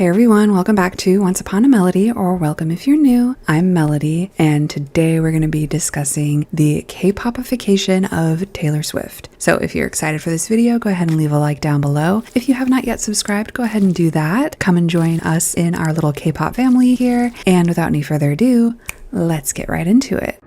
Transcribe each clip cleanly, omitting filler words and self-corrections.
Hey everyone, welcome back to Once Upon a Melody, or welcome if you're new. I'm Melody, and today we're going to be discussing the K-popification of Taylor Swift. So if you're excited for this video, go ahead and leave a like down below. If you have not yet subscribed, go ahead and do that. Come and join us in our little K-pop family here. And without any further ado, let's get right into it.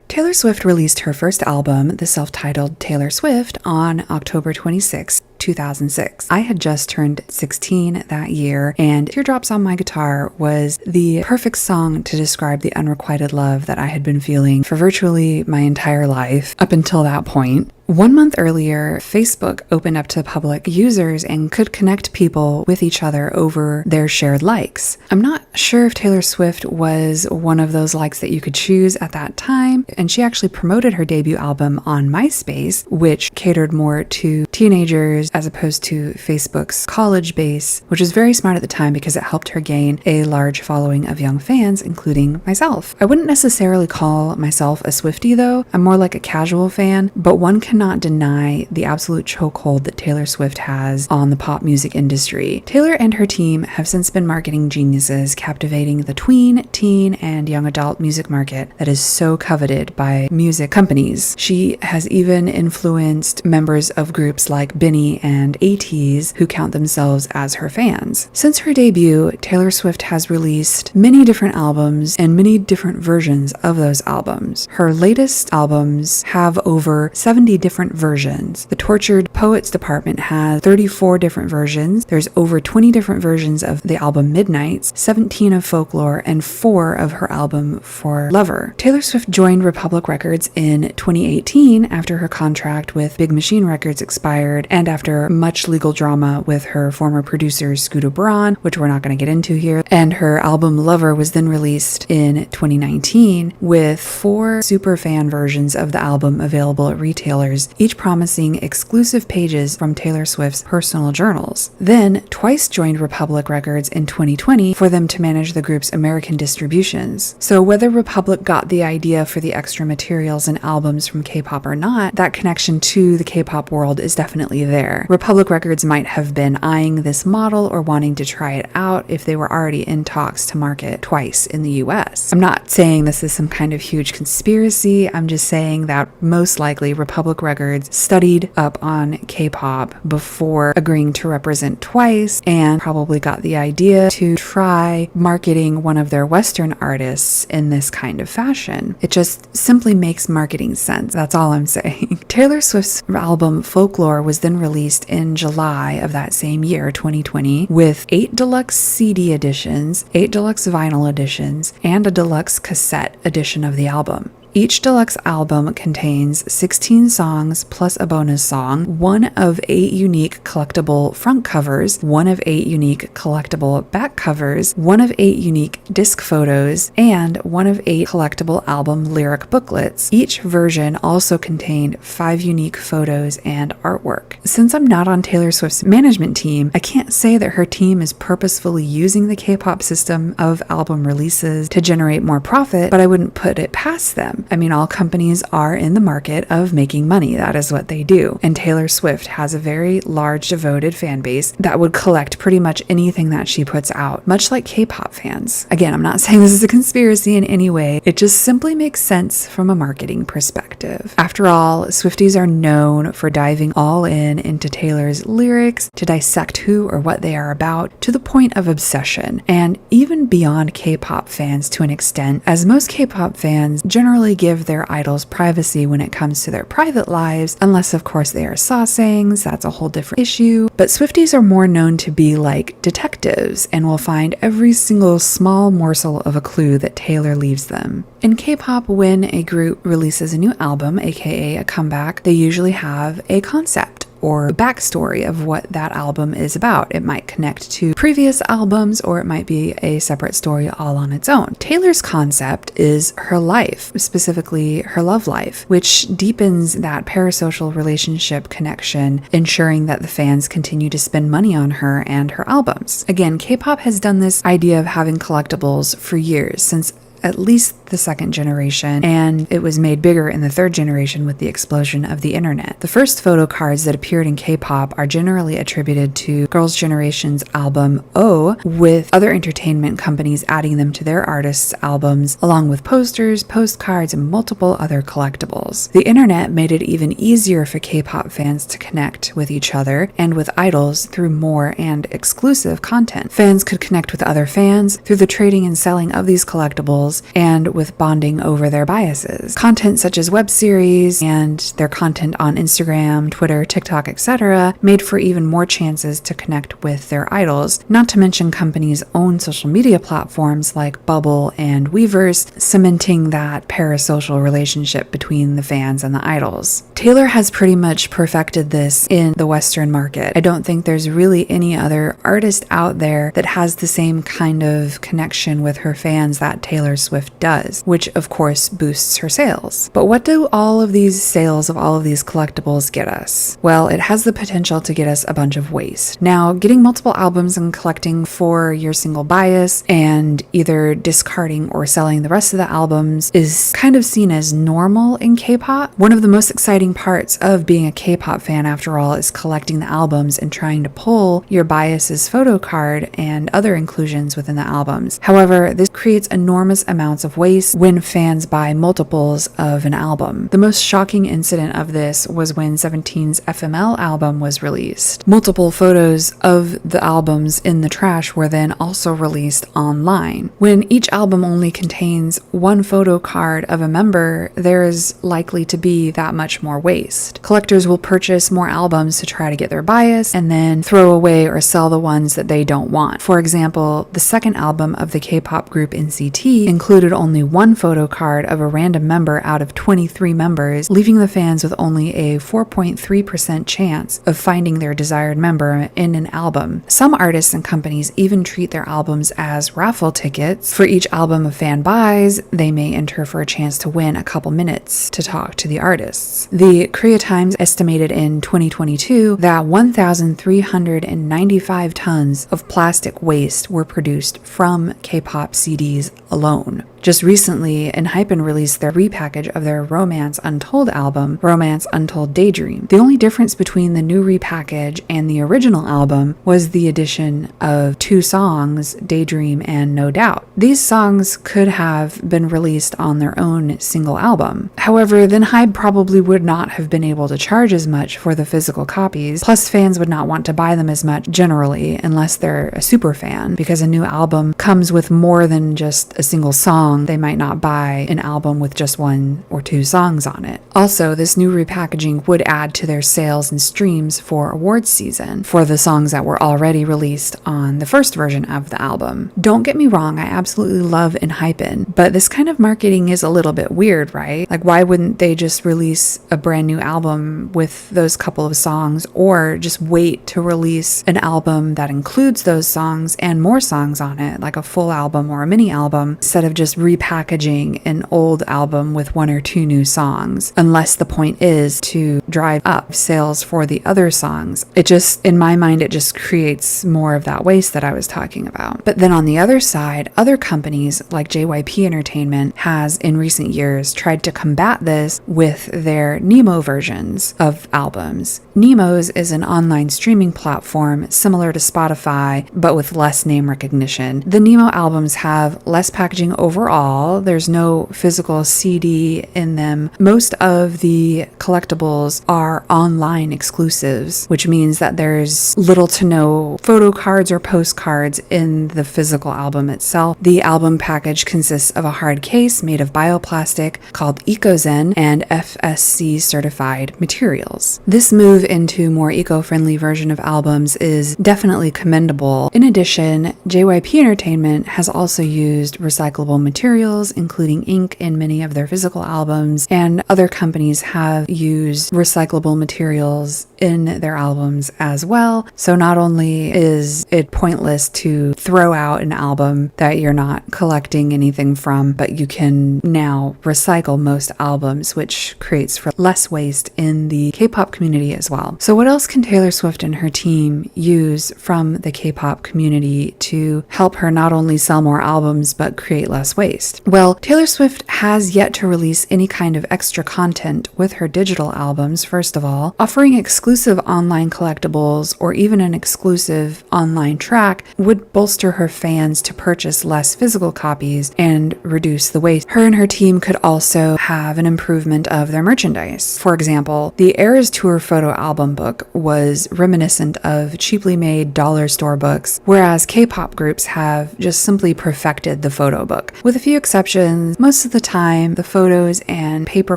Taylor Swift released her first album, the self-titled Taylor Swift, on October 26, 2006. I had just turned 16 that year, and Teardrops on My Guitar was the perfect song to describe the unrequited love that I had been feeling for virtually my entire life up until that point. 1 month earlier, Facebook opened up to public users and could connect people with each other over their shared likes. I'm not sure if Taylor Swift was one of those likes that you could choose at that time, and she actually promoted her debut album on MySpace, which catered more to teenagers as opposed to Facebook's college base, which was very smart at the time because it helped her gain a large following of young fans, including myself. I wouldn't necessarily call myself a Swiftie though. I'm more like a casual fan, but one cannot deny the absolute chokehold that Taylor Swift has on the pop music industry. Taylor and her team have since been marketing geniuses, captivating the tween, teen, and young adult music market that is so coveted by music companies. She has even influenced members of groups like Benny and ATEEZ, who count themselves as her fans. Since her debut, Taylor Swift has released many different albums and many different versions of those albums. Her latest albums have over 70 different versions. The Tortured Poets department has 34 different versions. There's over 20 different versions of the album Midnights, 17 of Folklore, and 4 of her album For Lover. Taylor Swift joined Republic Records in 2018 after her contract with Big Machine Records expired, and after much legal drama with her former producer Scooter Braun, which we're not going to get into here. And her album Lover was then released in 2019 with 4 super fan versions of the album available at retailers, each promising exclusive pages from Taylor Swift's personal journals. Then Twice joined Republic Records in 2020 for them to manage the group's American distributions. So whether Republic got the idea for the extra materials and albums from K-pop or not, that connection to the K-pop world is definitely there. Republic Records might have been eyeing this model or wanting to try it out if they were already in talks to market Twice in the US. I'm not saying this is some kind of huge conspiracy. I'm just saying that most likely Republic Records studied up on K-pop before agreeing to represent Twice, and probably got the idea to try marketing one of their Western artists in this kind of fashion. It just simply makes marketing sense. That's all I'm saying. Taylor Swift's album Folklore was then released in July of that same year, 2020, with 8 deluxe CD editions, 8 deluxe vinyl editions, and a deluxe cassette edition of the album. Each deluxe album contains 16 songs plus a bonus song, 1 of 8 unique collectible front covers, 1 of 8 unique collectible back covers, 1 of 8 unique disc photos, and 1 of 8 collectible album lyric booklets. Each version also contained 5 unique photos and artwork. Since I'm not on Taylor Swift's management team, I can't say that her team is purposefully using the K-pop system of album releases to generate more profit, but I wouldn't put it past them. I mean, all companies are in the market of making money. That is what they do. And Taylor Swift has a very large devoted fan base that would collect pretty much anything that she puts out, much like K-pop fans. Again, I'm not saying this is a conspiracy in any way. It just simply makes sense from a marketing perspective. After all, Swifties are known for diving all in into Taylor's lyrics to dissect who or what they are about to the point of obsession, and even beyond K-pop fans to an extent, as most K-pop fans generally give their idols privacy when it comes to their private lives, unless of course they are sasaengs. That's a whole different issue. But Swifties are more known to be like detectives and will find every single small morsel of a clue that Taylor leaves them. In K-pop, when a group releases a new album, aka a comeback, they usually have a concept or backstory of what that album is about. It might connect to previous albums, or it might be a separate story all on its own. Taylor's concept is her life, specifically her love life, which deepens that parasocial relationship connection, ensuring that the fans continue to spend money on her and her albums. Again, K-pop has done this idea of having collectibles for years, since at least the second generation, and it was made bigger in the third generation with the explosion of the internet. The first photo cards that appeared in K-pop are generally attributed to Girls' Generation's album O, with other entertainment companies adding them to their artists' albums, along with posters, postcards, and multiple other collectibles. The internet made it even easier for K-pop fans to connect with each other and with idols through more and exclusive content. Fans could connect with other fans through the trading and selling of these collectibles and with bonding over their biases. Content such as web series and their content on Instagram, Twitter, TikTok, etc. made for even more chances to connect with their idols, not to mention companies' own social media platforms like Bubble and Weverse, cementing that parasocial relationship between the fans and the idols. Taylor has pretty much perfected this in the Western market. I don't think there's really any other artist out there that has the same kind of connection with her fans that Taylor Swift does, which of course boosts her sales. But what do all of these sales of all of these collectibles get us? Well, it has the potential to get us a bunch of waste. Now, getting multiple albums and collecting for your single bias and either discarding or selling the rest of the albums is kind of seen as normal in K-pop. One of the most exciting parts of being a K-pop fan, after all, is collecting the albums and trying to pull your bias's photo card and other inclusions within the albums. However, this creates enormous amounts of waste when fans buy multiples of an album. The most shocking incident of this was when 17's FML album was released. Multiple photos of the albums in the trash were then also released online. When each album only contains one photo card of a member, there is likely to be that much more waste. Collectors will purchase more albums to try to get their bias and then throw away or sell the ones that they don't want. For example, the second album of the K-pop group NCT included only one photo card of a random member out of 23 members, leaving the fans with only a 4.3% chance of finding their desired member in an album. Some artists and companies even treat their albums as raffle tickets. For each album a fan buys, they may enter for a chance to win a couple minutes to talk to the artists. The Korea Times estimated in 2022 that 1,395 tons of plastic waste were produced from K-pop CDs alone. Just recently, ENHYPEN released their repackage of their Romance Untold album, Romance Untold Daydream. The only difference between the new repackage and the original album was the addition of 2 songs, Daydream and No Doubt. These songs could have been released on their own single album. However, then HYBE probably would not have been able to charge as much for the physical copies, plus fans would not want to buy them as much generally unless they're a super fan, because a new album comes with more than just a single song. They might not buy an album with just 1 or 2 songs on it. Also, this new repackaging would add to their sales and streams for awards season for the songs that were already released on the first version of the album. Don't get me wrong, I absolutely love ENHYPEN, but this kind of marketing is a little bit weird, right? Like, why wouldn't they just release a brand new album with those couple of songs, or just wait to release an album that includes those songs and more songs on it, like a full album or a mini album, instead of just repackaging an old album with 1 or 2 new songs, unless the point is to drive up sales for the other songs. It just, in my mind, it just creates more of that waste that I was talking about. But then on the other side, other companies like JYP Entertainment has in recent years tried to combat this with their Nemo versions of albums. Nemo's is an online streaming platform similar to Spotify, but with less name recognition. The Nemo albums have less packaging overall. There's no physical CD in them. Most of the collectibles are online exclusives, which means that there's little to no photo cards or postcards in the physical album itself. The album package consists of a hard case made of bioplastic called EcoZen and FSC certified materials. This move into more eco-friendly version of albums is definitely commendable. In addition, JYP Entertainment has also used recyclable materials, including ink, in many of their physical albums, and other companies have used recyclable materials in their albums as well. So not only is it pointless to throw out an album that you're not collecting anything from, but you can now recycle most albums, which creates for less waste in the K-pop community as well. So what else can Taylor Swift and her team use from the K-pop community to help her not only sell more albums, but create less waste? Well, Taylor Swift has yet to release any kind of extra content with her digital albums, first of all. Offering exclusive online collectibles or even an exclusive online track would bolster her fans to purchase less physical copies and reduce the waste. Her and her team could also have an improvement of their merchandise. For example, the Eras Tour photo album book was reminiscent of cheaply made dollar store books, whereas K-pop groups have just simply perfected the photo book. With a few exceptions, most of the time the photos and paper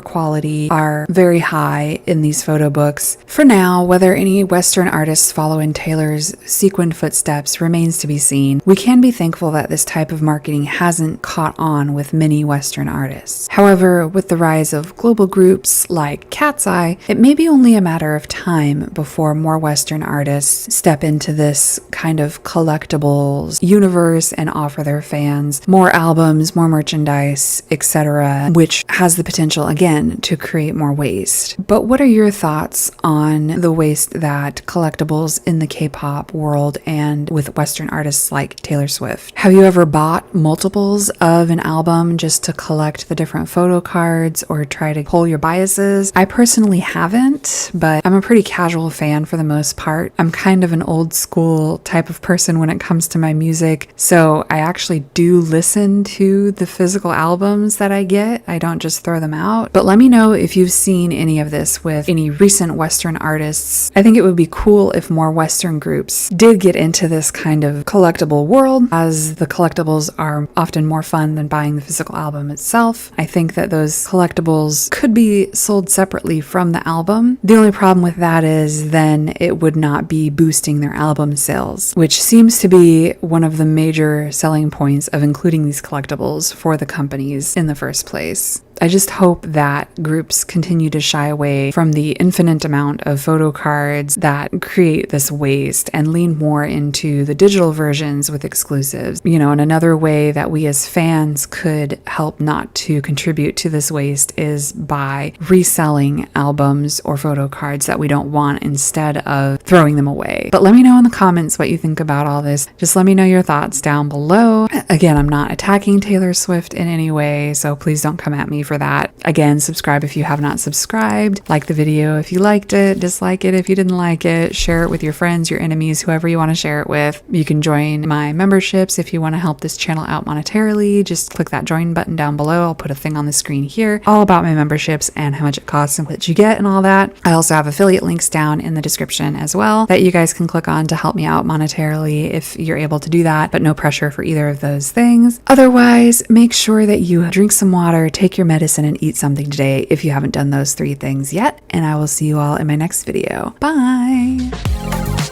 quality are very high in these photo books. For now, whether any Western artists follow in Taylor's sequined footsteps remains to be seen. We can be thankful that this type of marketing hasn't caught on with many Western artists. However, with the rise of global groups like Cat's Eye, it may be only a matter of time before more Western artists step into this kind of collectibles universe and offer their fans more albums, more merchandise, etc., which has the potential again to create more waste. But what are your thoughts on the waste that collectibles in the K-pop world and with Western artists like Taylor Swift? Have you ever bought multiples of an album just to collect the different photo cards or try to pull your biases? I personally haven't, but I'm a pretty casual fan for the most part. I'm kind of an old school type of person when it comes to my music, so I actually do listen to the physical albums that I get. I don't just throw them out. But let me know if you've seen any of this with any recent Western artists. I think it would be cool if more Western groups did get into this kind of collectible world, as the collectibles are often more fun than buying the physical album itself. I think that those collectibles could be sold separately from the album. The only problem with that is then it would not be boosting their album sales, which seems to be one of the major selling points of including these collectibles for the companies in the first place. I just hope that groups continue to shy away from the infinite amount of photo cards that create this waste and lean more into the digital versions with exclusives. And another way that we as fans could help not to contribute to this waste is by reselling albums or photo cards that we don't want instead of throwing them away. But let me know in the comments what you think about all this. Just let me know your thoughts down below. Again, I'm not attacking Taylor Swift in any way, so please don't come at me for that. Again, subscribe if you have not subscribed. Like the video if you liked it, dislike it if you didn't like it, share it with your friends, your enemies, whoever you want to share it with. You can join my memberships if you want to help this channel out monetarily. Just click that join button down below. I'll put a thing on the screen here all about my memberships and how much it costs and what you get and all that. I also have affiliate links down in the description as well that you guys can click on to help me out monetarily if you're able to do that, but no pressure for either of those things. Otherwise, make sure that you drink some water, take your medicine, and eat something today if you haven't done those 3 things yet. And I will see you all in my next video. Bye!